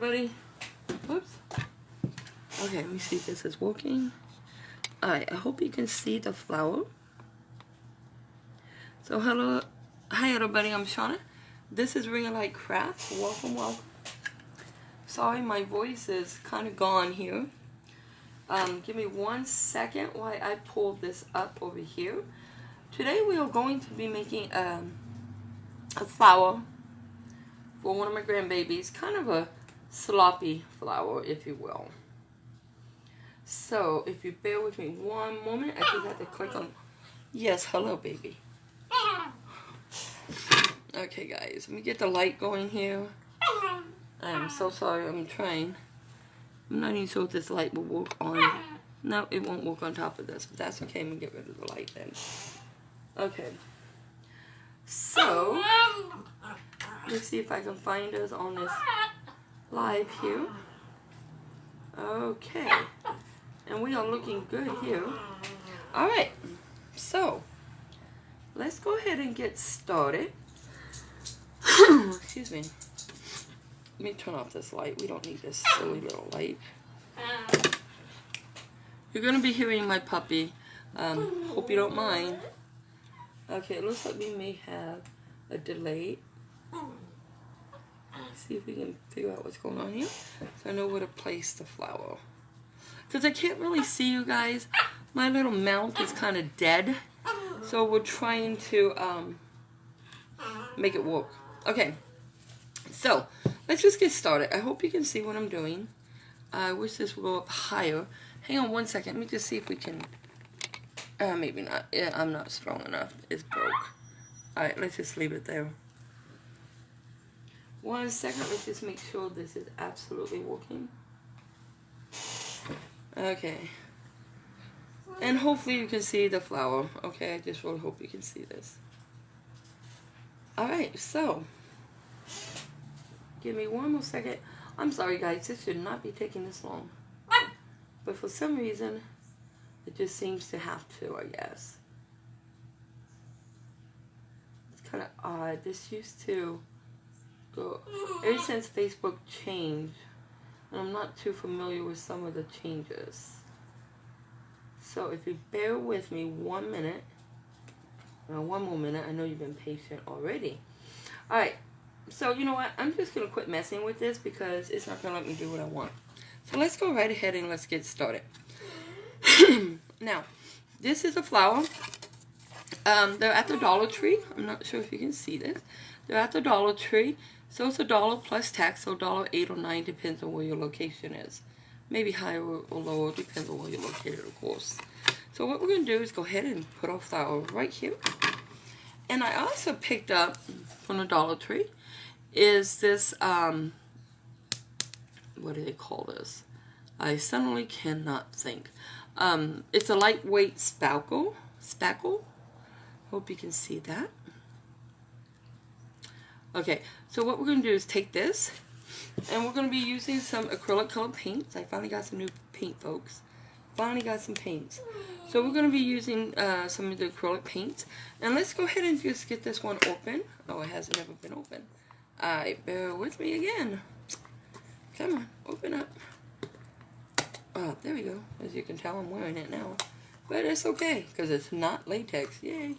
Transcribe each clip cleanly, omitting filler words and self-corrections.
everybody. Whoops. Okay, let me see if this is working. Alright, I hope you can see the flower. So hello, hi everybody, I'm Shauna. This is Ring of Light Crafts. Welcome, welcome. Sorry, my voice is kind of gone here. Give me 1 second while I pull this up over here. Today we are going to be making a flower for one of my grandbabies. Kind of a sloppy flower, if you will. So, if you bear with me one moment, I just have to click on... Yes, hello, baby. Okay, guys, let me get the light going here. I'm so sorry, I'm trying. I'm not even sure if this light will work on... No, it won't work on top of this, but that's okay. I'm going to get rid of the light then. Okay. So, let's see if I can find us on this live here. Okay. And we are looking good here. Alright. So, let's go ahead and get started. Excuse me. Let me turn off this light. We don't need this silly little light. You're going to be hearing my puppy. Hope you don't mind. Okay, it looks like we may have a delay. See if we can figure out what's going on here. So I know where to place the flower. Because I can't really see you guys. My little mouth is kind of dead. So we're trying to make it work. Okay. So, let's just get started. I hope you can see what I'm doing. I wish this would go up higher. Hang on 1 second. Let me just see if we can... maybe not. Yeah, I'm not strong enough. It's broke. Alright, let's just leave it there. 1 second. Let's just make sure this is absolutely working. Okay. And hopefully you can see the flower. Okay, I just really hope you can see this. Alright, so... Give me 1 more second. I'm sorry, guys. This should not be taking this long. But for some reason, it just seems to have to, I guess. It's kind of odd. This used to go... Ever since Facebook changed, and I'm not too familiar with some of the changes. So if you bear with me 1 minute, 1 more minute, I know you've been patient already. Alright, so you know what, I'm just going to quit messing with this because it's not going to let me do what I want. So let's go right ahead and let's get started. Now, this is a flower. They're at the Dollar Tree. I'm not sure if you can see this. They're at the Dollar Tree. So it's $1 plus tax, so $8 or $9 depends on where your location is. Maybe higher or lower, depends on where you're located, of course. So what we're going to do is go ahead and put our flower right here. And I also picked up from the Dollar Tree is this, what do they call this? I suddenly cannot think. It's a lightweight spackle. Hope you can see that. Okay, so what we're going to do is take this, and we're going to be using some acrylic color paints. I finally got some new paint, folks. Finally got some paints. So we're going to be using some of the acrylic paints. And let's go ahead and just get this one open. Oh, it hasn't ever been open. Alright, bear with me again. Come on, open up. Oh, there we go. As you can tell, I'm wearing it now. But it's okay, because it's not latex. Yay.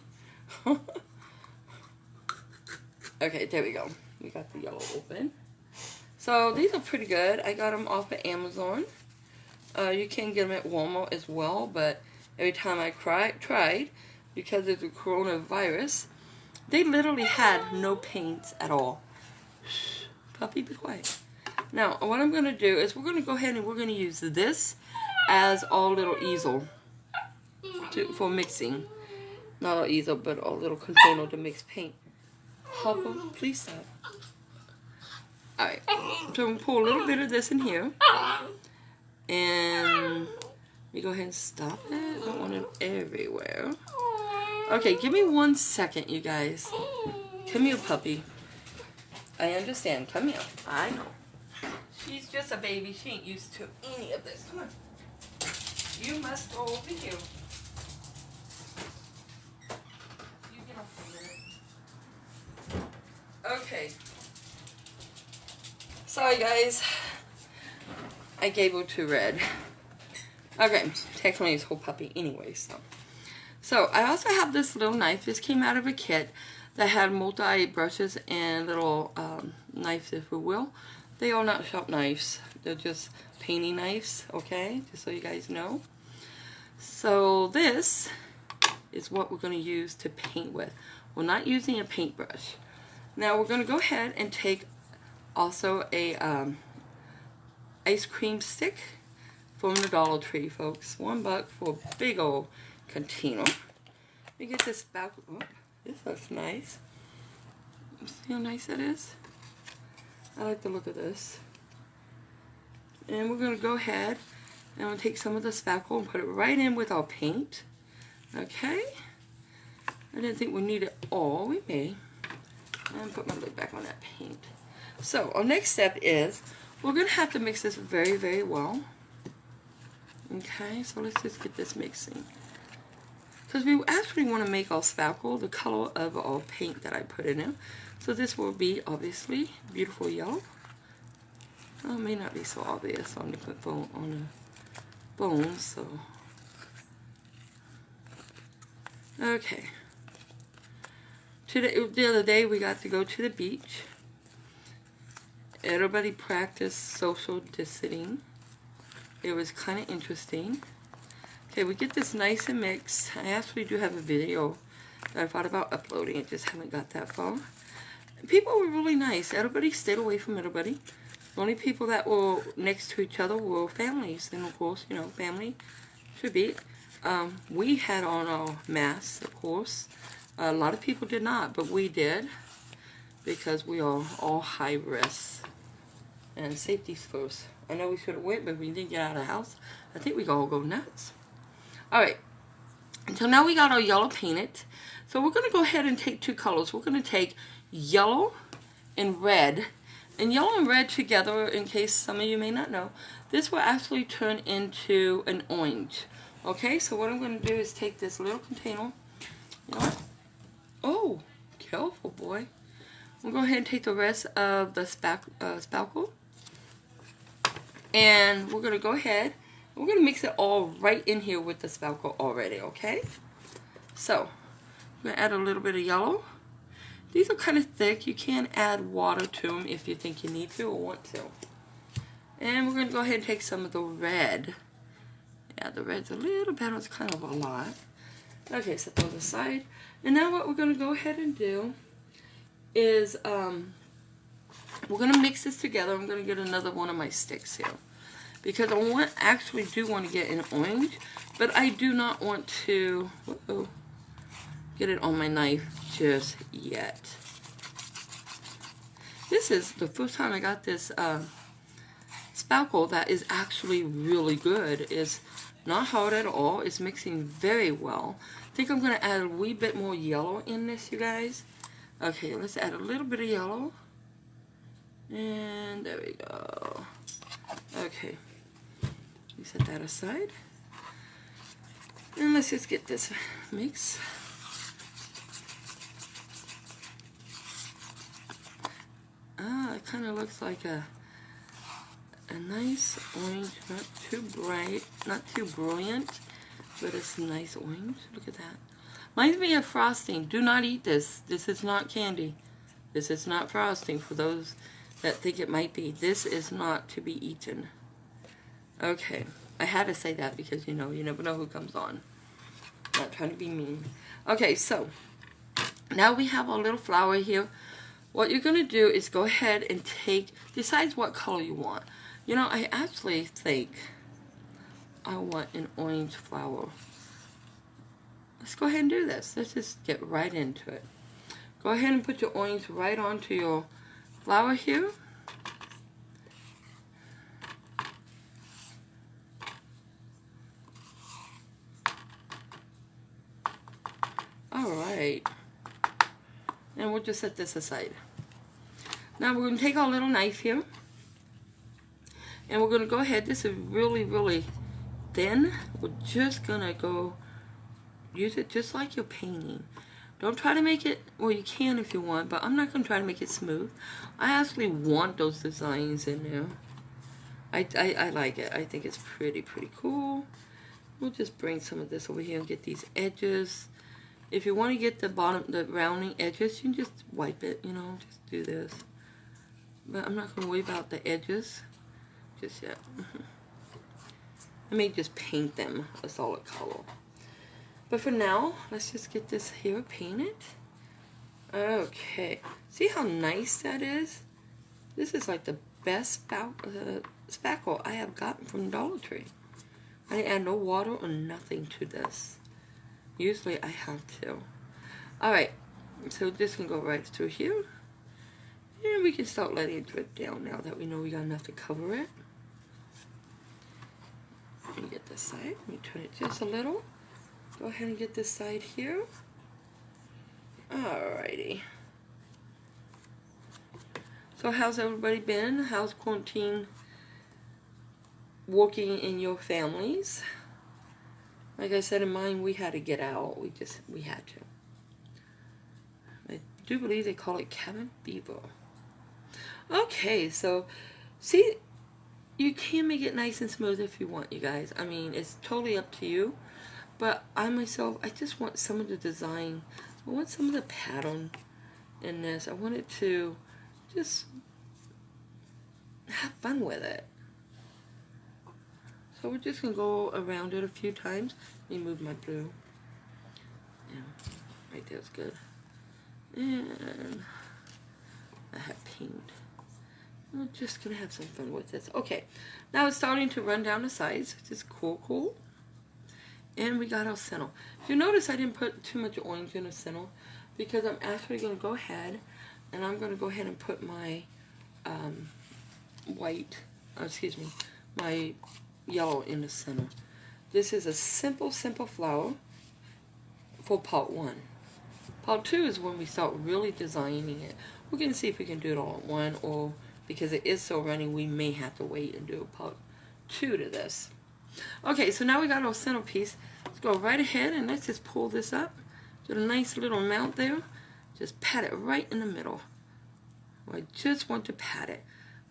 Okay, there we go. We got the yellow open. So, these are pretty good. I got them off of Amazon. You can get them at Walmart as well, but every time I tried, because of the coronavirus, they literally had no paints at all. Shh, puppy, be quiet. Now, what I'm going to do is we're going to go ahead and we're going to use this as our little easel for mixing. Not our easel, but our little container to mix paint. Hopper, please stop. Alright, so we'll pull a little bit of this in here. And we go ahead and stop it. Don't want it everywhere. Okay, give me 1 second, you guys. Come here, puppy. I understand. Come here. I know. She's just a baby. She ain't used to any of this. Come on. You must go over here. You get off for a minute. Okay. Sorry, guys. I gave her to Red. Okay, technically it's whole puppy anyway, so I also have this little knife. This came out of a kit that had multi brushes and little knives, if you will. They are not sharp knives. They're just painting knives, okay? Just so you guys know. So this is what we're going to use to paint with. We're not using a paintbrush. Now we're going to go ahead and take also a ice cream stick from the Dollar Tree, folks. $1 for a big old container. We get this back. Oh, this looks nice. See how nice that is? I like the look of this. And we're going to go ahead and we'll take some of the spackle and put it right in with our paint. Okay? I didn't think we need it all. We may. And put my lid back on that paint. So our next step is we're going to have to mix this very, very well. Okay, so let's just get this mixing. Because we actually want to make our spackle the color of our paint that I put in it. So this will be obviously beautiful yellow. Oh, it may not be so obvious on the bones, so. Okay. The other day we got to go to the beach. Everybody practiced social distancing. It was kind of interesting. Okay, we get this nice and mixed. I actually do have a video that I thought about uploading. I just haven't got that far. People were really nice. Everybody stayed away from everybody. The only people that were next to each other were families. And of course, you know, family should be. We had on our masks, of course. A lot of people did not, but we did. Because we are all high risk. And safety's first. I know we should have went, but we didn't get out of the house. I think we all go nuts. Alright. So now we got our yellow painted. So we're going to go ahead and take two colors. We're going to take yellow and red. And yellow and red together, in case some of you may not know, this will actually turn into an orange. Okay, so what I'm going to do is take this little container. You know what? Oh, careful, boy. We'll go ahead and take the rest of the spackle. And we're going to go ahead. We're going to mix it all right in here with the spackle already, okay? So, I'm going to add a little bit of yellow. These are kind of thick. You can add water to them if you think you need to or want to. And we're going to go ahead and take some of the red. Yeah, the red's a little better. It's kind of a lot. Okay, set those aside. And now what we're going to go ahead and do is we're going to mix this together. I'm going to get another one of my sticks here. Because I actually do want to get an orange, but I do not want to get it on my knife just yet. This is the first time I got this spackle that is actually really good. It's not hard at all. It's mixing very well. I think I'm going to add a wee bit more yellow in this, you guys. Okay, let's add a little bit of yellow. And there we go. Okay. We set that aside. And let's just get this mix. Ah, it kind of looks like a nice orange, not too bright, not too brilliant, but it's a nice orange. Look at that. Reminds me of frosting. Do not eat this. This is not candy. This is not frosting for those that think it might be. This is not to be eaten. Okay. I had to say that because, you know, you never know who comes on. Not trying to be mean. Okay, so now we have our little flower here. What you're going to do is go ahead and decide what color you want. You know, I actually think I want an orange flower. Let's go ahead and do this. Let's just get right into it. Go ahead and put your orange right onto your flower here. Alright. And we'll just set this aside. Now we're going to take our little knife here. And we're going to go ahead. This is really, really thin. We're just going to go use it just like you're painting. Don't try to make it, well, you can if you want, but I'm not going to try to make it smooth. I actually want those designs in there. I like it. I think it's pretty cool. We'll just bring some of this over here and get these edges. If you want to get the bottom, the rounding edges, you can just wipe it, you know, just do this. But I'm not going to worry about the edges just yet. I may just paint them a solid color. But for now, let's just get this here painted. Okay. See how nice that is? This is like the best spackle I have gotten from Dollar Tree. I didn't add no water or nothing to this. Usually I have to. Alright, so this can go right through here. And we can start letting it drip down now that we know we got enough to cover it. Let me get this side. Let me turn it just a little. Go ahead and get this side here. Alrighty. So how's everybody been? How's quarantine working in your families? Like I said in mine, we had to get out. We had to. I do believe they call it cabin fever. Okay, so see, you can make it nice and smooth if you want, you guys. I mean, it's totally up to you. But I myself, I just want some of the design. I want some of the pattern in this. I want it to just have fun with it. So we're just going to go around it a few times. Let me move my blue. Yeah, right there's good. And I have pink. We're just going to have some fun with this. Okay, now it's starting to run down the sides, which is cool. And we got our center. You notice I didn't put too much orange in the center because I'm actually going to go ahead and I'm going to go ahead and put my my yellow in the center. This is a simple flower for part 1. Part 2 is when we start really designing it. We're going to see if we can do it all at one, or because it is so running, we may have to wait and do a part 2 to this. Okay, so now we got our centerpiece. Let's go right ahead and let's just pull this up. Get a nice little mount there. Just pat it right in the middle. I just want to pat it.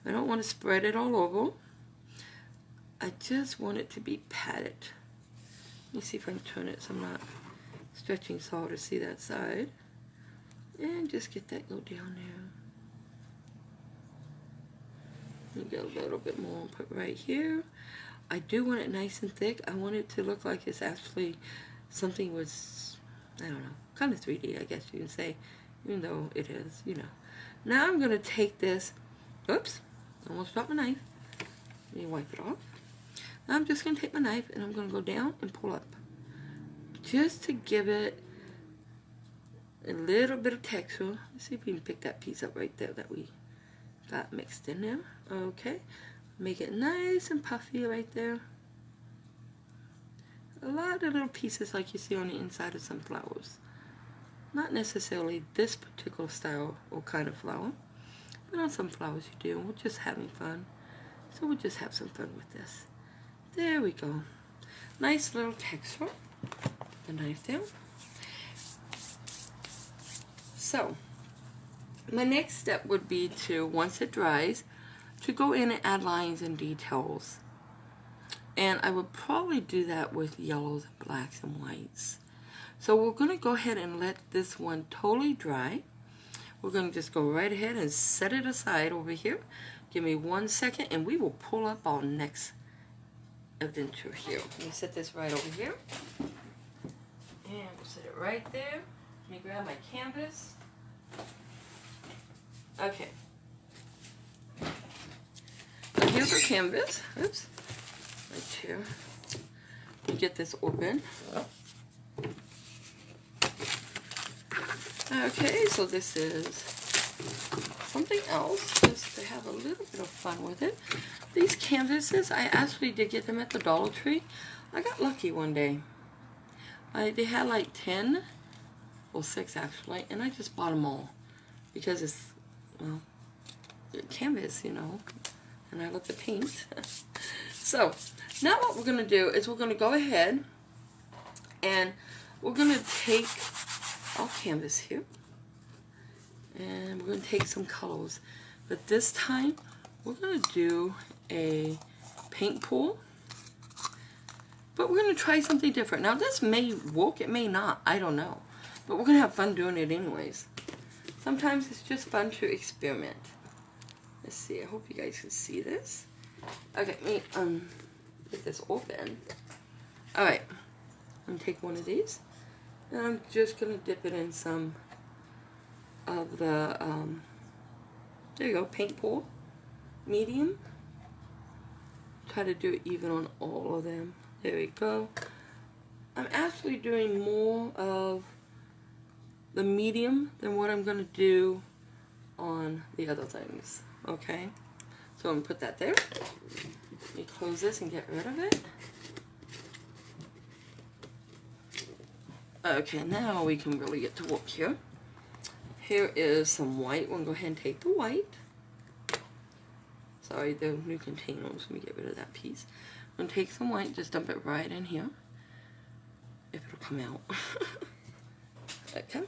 I don't want to spread it all over. I just want it to be patted. Let me see if I can turn it so I'm not stretching so hard to see that side. And just get that go down there. Get a little bit more and put right here. I do want it nice and thick. I want it to look like it's actually something was, I don't know, kind of 3D, I guess you can say, even though it is, you know. Now I'm going to take this, oops, almost dropped my knife. Let me wipe it off. Now I'm just going to take my knife and I'm going to go down and pull up. Just to give it a little bit of texture. Let's see if we can pick that piece up right there that we got mixed in there. Okay. Make it nice and puffy right there. A lot of little pieces like you see on the inside of some flowers. Not necessarily this particular style or kind of flower, but on some flowers you do. We're just having fun. So we'll just have some fun with this. There we go. Nice little texture. The knife there. So, my next step would be to, once it dries, to go in and add lines and details. And I would probably do that with yellows, blacks, and whites. So we're going to go ahead and let this one totally dry. We're going to just go right ahead and set it aside over here. Give me 1 second and we will pull up our next adventure here. Let me set this right over here. And we'll set it right there. Let me grab my canvas. Okay. Now here's our canvas. Oops. Right here. Let me get this open. Okay, so this is something else, just to have a little bit of fun with it. These canvases, I actually did get them at the Dollar Tree. I got lucky one day. They had like 10, or 6 actually, and I just bought them all. Because it's, well, canvas, you know, and I love the paint. So, now what we're going to do is we're going to go ahead and we're going to take our canvas here and we're going to take some colors, but this time we're going to do a paint pool. But we're going to try something different. Now this may work, it may not, I don't know. But we're going to have fun doing it anyways. Sometimes it's just fun to experiment. Let's see, I hope you guys can see this. Okay, let me get this open. Alright, I'm going to take one of these. And I'm just going to dip it in some of the, there you go, paint pool. Medium. Try to do it even on all of them. There we go. I'm actually doing more of the medium than what I'm going to do on the other things. Okay? So I'm going to put that there. Let me close this and get rid of it. Okay, now we can really get to work here. Here is some white. We're going to go ahead and take the white. Sorry, the new containers. Let me get rid of that piece. I'm going to take some white, just dump it right in here. If it'll come out. Come on.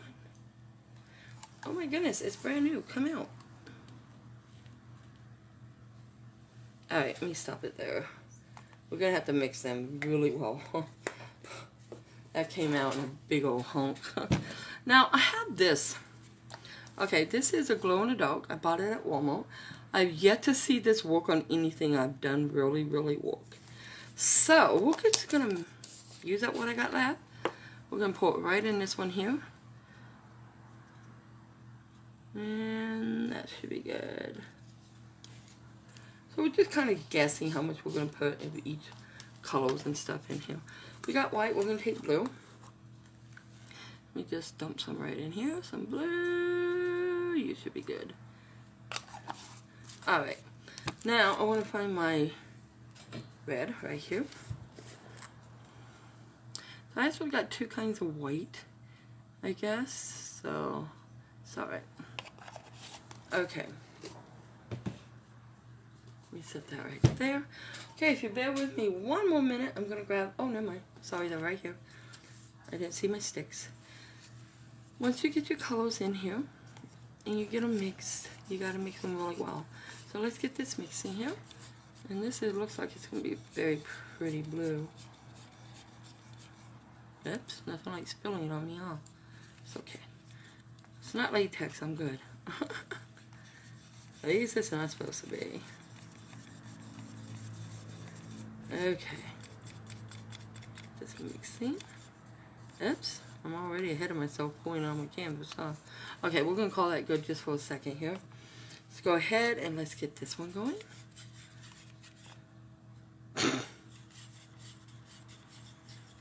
Oh my goodness, it's brand new. Come out. Alright, let me stop it there. We're going to have to mix them really well. That came out in a big old hunk. Now, I have this. Okay, this is a glow-in-the-dark. I bought it at Walmart. I've yet to see this work on anything I've done really work. So, we're just going to use up what I got left. We're going to pour it right in this one here. And that should be good. So we're just kind of guessing how much we're going to put into each colors and stuff in here. We got white, we're going to take blue. Let me just dump some right in here. Some blue. You should be good. Alright. Now I want to find my red right here. So I actually got two kinds of white, I guess. So it's alright. Okay. Let me set that right there. Okay, if you bear with me one more minute, I'm going to grab... Oh, never mind. Sorry, they're right here. I didn't see my sticks. Once you get your colors in here, and you get them mixed, you got to mix them really well. So let's get this mixed in here. And this looks like it's going to be very pretty blue. Oops, nothing like spilling it on me, huh? It's okay. It's not latex, I'm good. At least it's not supposed to be. Okay. Just mixing. Oops, I'm already ahead of myself pulling on my canvas, huh? Okay, we're going to call that good just for a second here. Let's go ahead and let's get this one going.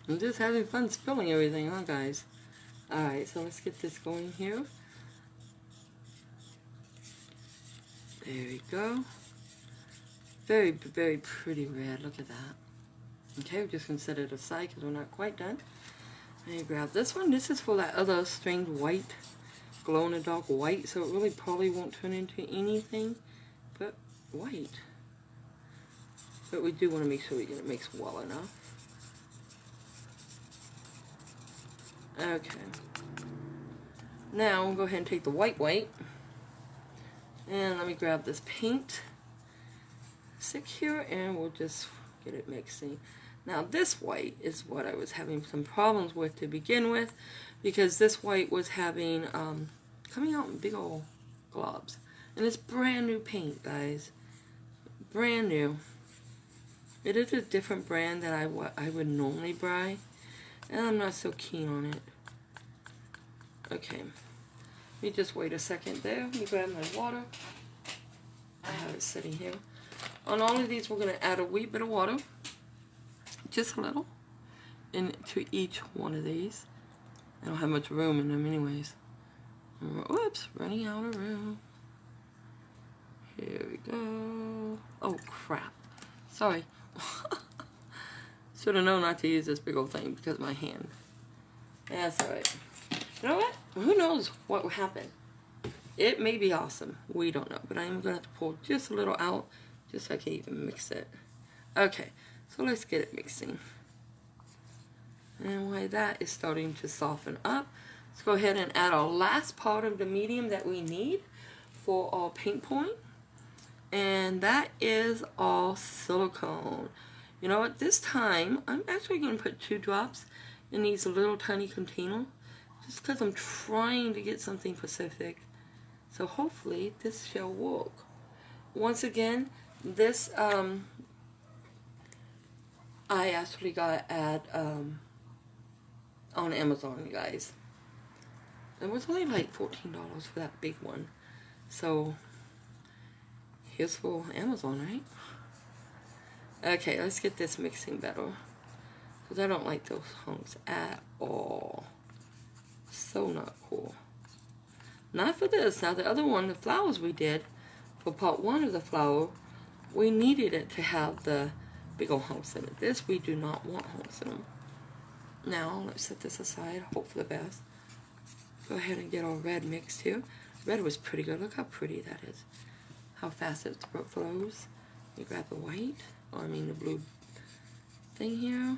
I'm just having fun spilling everything, huh, guys? Alright, so let's get this going here. There we go. Very pretty red. Look at that. Okay, we're just going to set it aside because we're not quite done. Let me grab this one. This is for that other strange white, glow-in-the-dark white, so it really probably won't turn into anything but white. But we do want to make sure we get it mixed well enough. Okay. Now we'll go ahead and take the white, and let me grab this paint stick here, and we'll just get it mixing. Now this white is what I was having some problems with to begin with, because this white was having coming out in big old globs, and it's brand new paint, guys. Brand new. It is a different brand that I would normally buy, and I'm not so keen on it. Okay, let me just wait a second there. Let me grab my water. I have it sitting here. On all of these, we're going to add a wee bit of water, just a little, into each one of these. I don't have much room in them anyways. Whoops, running out of room. Here we go. Oh, crap. Sorry. Should have known not to use this big old thing because of my hand. That's alright. You know what? Who knows what will happen? It may be awesome. We don't know. But I am going to have to pull just a little out just so I can even mix it. Okay. So let's get it mixing. And while that is starting to soften up, let's go ahead and add our last part of the medium that we need for our paint pouring. And that is all silicone. You know what, this time I'm actually going to put 2 drops in these little tiny containers, just because I'm trying to get something specific. So hopefully this shall work. Once again, this I actually got at on Amazon, you guys. It was only like $14 for that big one. So here's for Amazon, right? Okay, let's get this mixing better, because I don't like those hunks at all. So not cool. Not for this. Now the other one, the flowers we did, for part 1 of the flower, we needed it to have the big old hunks in it. This we do not want hunks in them. Now let's set this aside, hope for the best. Go ahead and get our red mixed here. Red was pretty good. Look how pretty that is. How fast it flows. You grab the white, or I mean the blue thing here.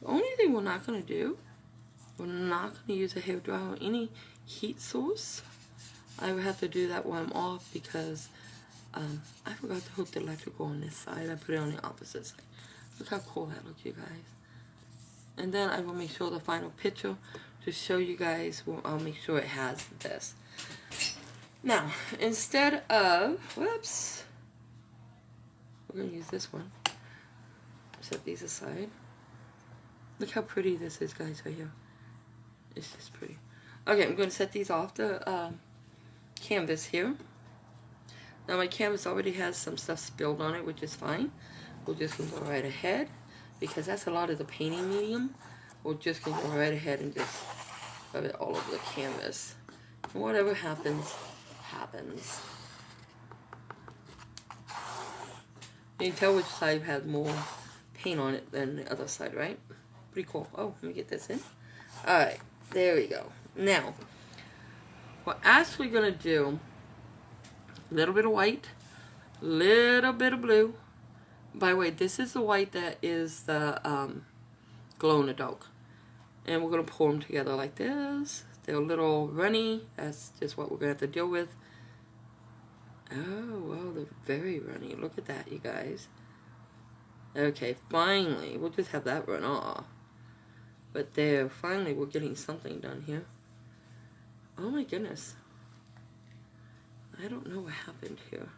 The only thing we're not going to do, we're not going to use a hairdryer or any heat source. I would have to do that while I'm off, because I forgot to hook the electrical on this side. I put it on the opposite side. Look how cool that looks, you guys. And then I will make sure the final picture to show you guys, I'll make sure it has this. Now, instead of, whoops, we're going to use this one. Set these aside. Look how pretty this is, guys, right here. It's just pretty. Okay, I'm going to set these off the canvas here. Now my canvas already has some stuff spilled on it, which is fine. We're just going to go right ahead, because that's a lot of the painting medium. We're just going to go right ahead and just rub it all over the canvas. And whatever happens, happens. You can tell which side has more paint on it than the other side, right? Pretty cool. Oh, let me get this in. Alright, there we go. Now, we're actually going to do a little bit of white, little bit of blue. By the way, this is the white that is the glow in the dark. And we're going to pour them together like this. They're a little runny. That's just what we're going to have to deal with. Oh, wow, they're very runny. Look at that, you guys. Okay, finally. We'll just have that run off. But there, finally, we're getting something done here. Oh my goodness. I don't know what happened here.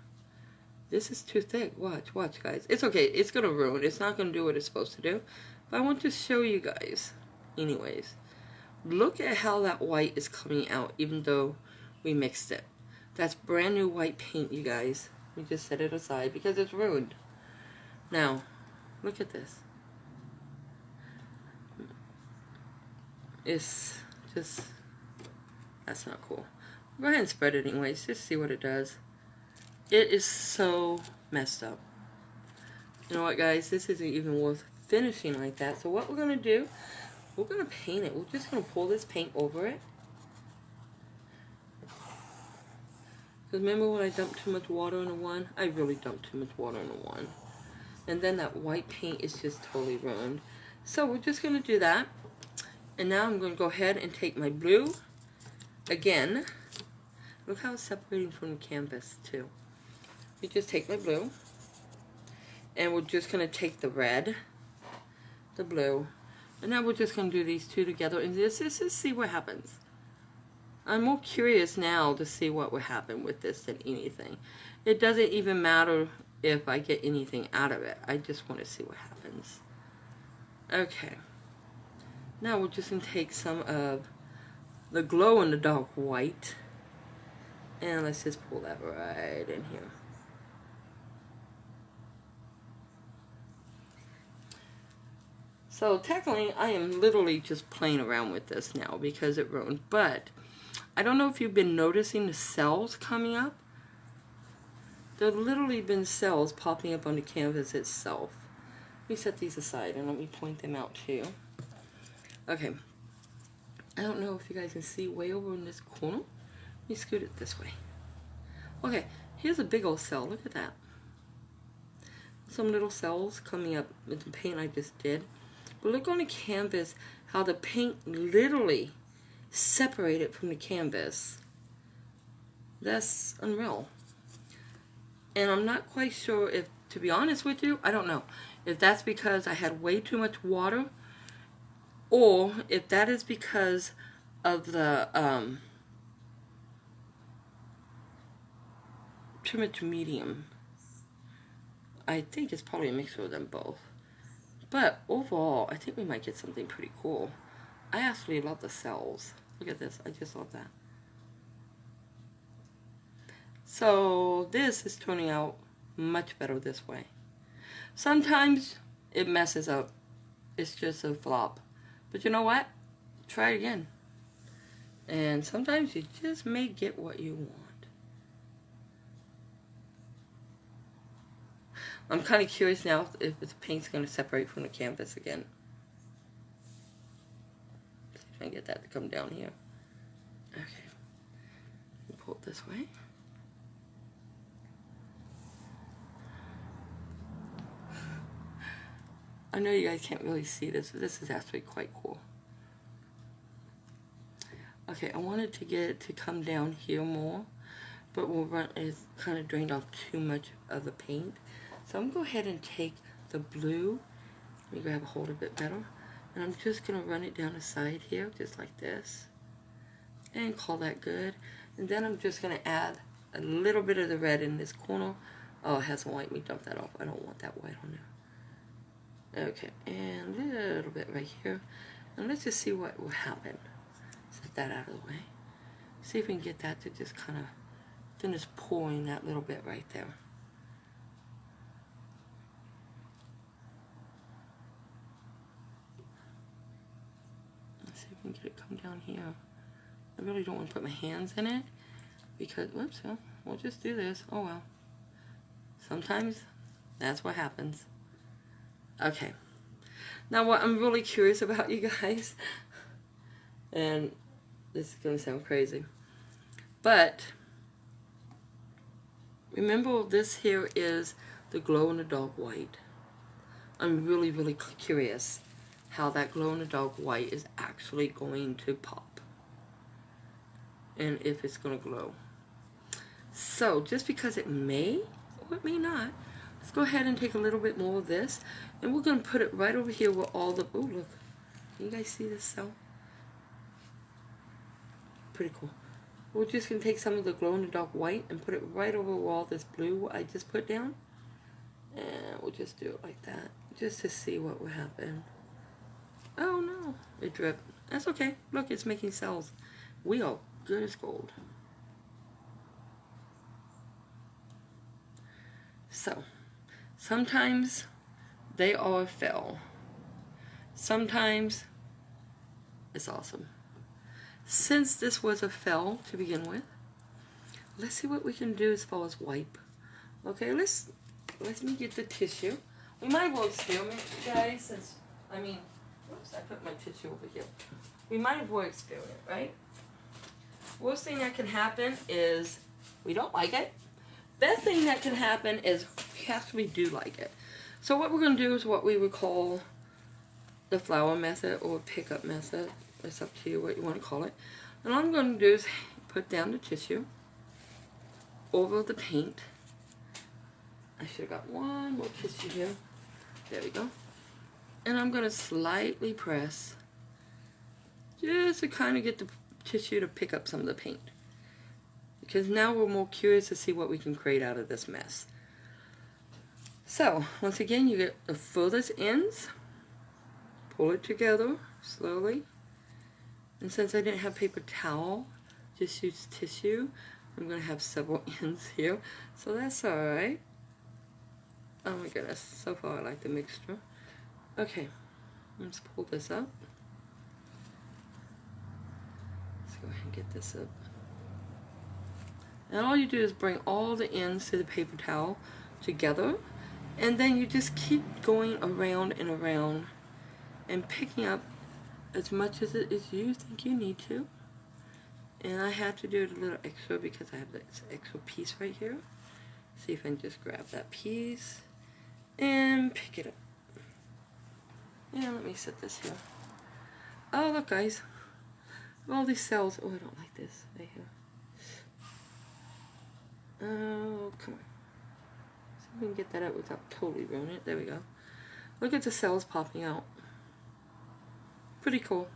This is too thick. Watch, watch, guys. It's okay. It's going to ruin. It's not going to do what it's supposed to do. But I want to show you guys. Anyways, look at how that white is coming out, even though we mixed it. That's brand new white paint, you guys. We just set it aside because it's ruined. Now, look at this. It's just, that's not cool. Go ahead and spread it anyways, just see what it does. It is so messed up. You know what, guys, this isn't even worth finishing like that. So what we're going to do, we're going to paint it. We're just going to pour this paint over it. Because remember when I dumped too much water in the one? I really dumped too much water in the one. And then that white paint is just totally ruined. So we're just going to do that. And now I'm going to go ahead and take my blue. Again, look how it's separating from the canvas too. You just take my blue. And we're just going to take the red, the blue. And now we're just going to do these two together. And just see what happens. I'm more curious now to see what would happen with this than anything. It doesn't even matter if I get anything out of it. I just want to see what happens. Okay. Now we're just going to take some of the glow in the dark white. And let's just pull that right in here. So technically I am literally just playing around with this now because it ruined. But I don't know if you've been noticing the cells coming up. There have literally been cells popping up on the canvas itself. Let me set these aside and let me point them out to you. Okay. I don't know if you guys can see way over in this corner. Let me scoot it this way. Okay, here's a big old cell. Look at that. Some little cells coming up with the paint I just did. But look on the canvas how the paint literally separated from the canvas. That's unreal. And I'm not quite sure if, to be honest with you, I don't know if that's because I had way too much water, or if that is because of the too much medium. I think it's probably a mixture of them both. But overall, I think we might get something pretty cool. I actually love the cells. Look at this. I just love that. So this is turning out much better this way. Sometimes it messes up. It's just a flop. But you know what? Try it again. And sometimes you just may get what you want. I'm kind of curious now if the paint's going to separate from the canvas again. See if I can get that to come down here. Okay. Pull it this way. I know you guys can't really see this, but this is actually quite cool. Okay, I wanted to get it to come down here more, but it's kind of drained off too much of the paint. So I'm going to go ahead and take the blue, let me grab a hold of it better, and I'm just going to run it down the side here, just like this, and call that good. And then I'm just going to add a little bit of the red in this corner. Oh, it has some white, let me dump that off. I don't want that white on there. Okay, and a little bit right here. And let's just see what will happen. Set that out of the way. See if we can get that to just kind of finish pouring that little bit right there. Let's see if we can get it come down here. I really don't want to put my hands in it because, whoops, well, we'll just do this. Oh well. Sometimes that's what happens. Okay. Now what I'm really curious about, you guys, and this is going to sound crazy, but remember this here is the glow-in-the-dark white. I'm really, really curious how that glow-in-the-dark white is actually going to pop and if it's going to glow. So just because it may or it may not, let's go ahead and take a little bit more of this, and we're going to put it right over here where all the, oh look, can you guys see this cell? Pretty cool. We're just going to take some of the glow-in-the-dark white and put it right over where all this blue I just put down, and we'll just do it like that, just to see what will happen. Oh no, it dripped. That's okay. Look, it's making cells. We are good as gold. So, sometimes they are a fail. Sometimes it's awesome. Since this was a fail to begin with, let's see what we can do as far as wipe. Okay, let me get the tissue. We might as well experiment, guys, since, I mean, whoops, I put my tissue over here. We might as well experiment, right? Worst thing that can happen is we don't like it. Best thing that can happen is we actually do like it. So what we're going to do is what we would call the flower method or pickup method. It's up to you what you want to call it. And all I'm going to do is put down the tissue over the paint. I should have got one more tissue here. There we go. And I'm going to slightly press just to kind of get the tissue to pick up some of the paint. Because now we're more curious to see what we can create out of this mess. So, once again, you get the furthest ends, pull it together slowly, and since I didn't have paper towel, just use tissue, I'm going to have several ends here, so that's alright. Oh my goodness, so far I like the mixture. Okay, let's pull this up. Let's go ahead and get this up. And all you do is bring all the ends to the paper towel together, and then you just keep going around and around and picking up as much as it is you think you need to. And I had to do it a little extra because I have this extra piece right here. See if I can just grab that piece and pick it up. Yeah, let me set this here. Oh, look guys, all these cells. Oh, I don't like this right here. Oh, come on. We can get that up without totally ruining it. There we go. Look at the cells popping out. Pretty cool.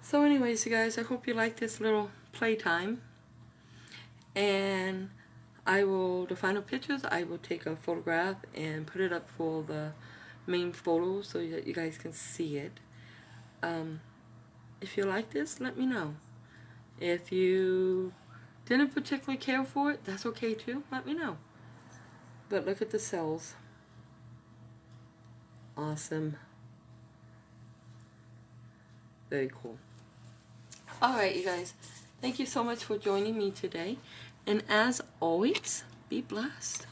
So anyways, you guys, I hope you like this little playtime. And the final pictures, I will take a photograph and put it up for the main photo so that you guys can see it. If you like this, let me know. If you didn't particularly care for it, that's okay too. Let me know. But look at the cells. Awesome. Very cool. Alright, you guys. Thank you so much for joining me today. And as always, be blessed.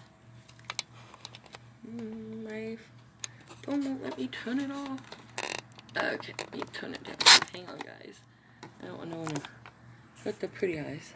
My phone won't let me turn it off. Okay, let me turn it down. Hang on, guys. I don't want to look at the pretty eyes.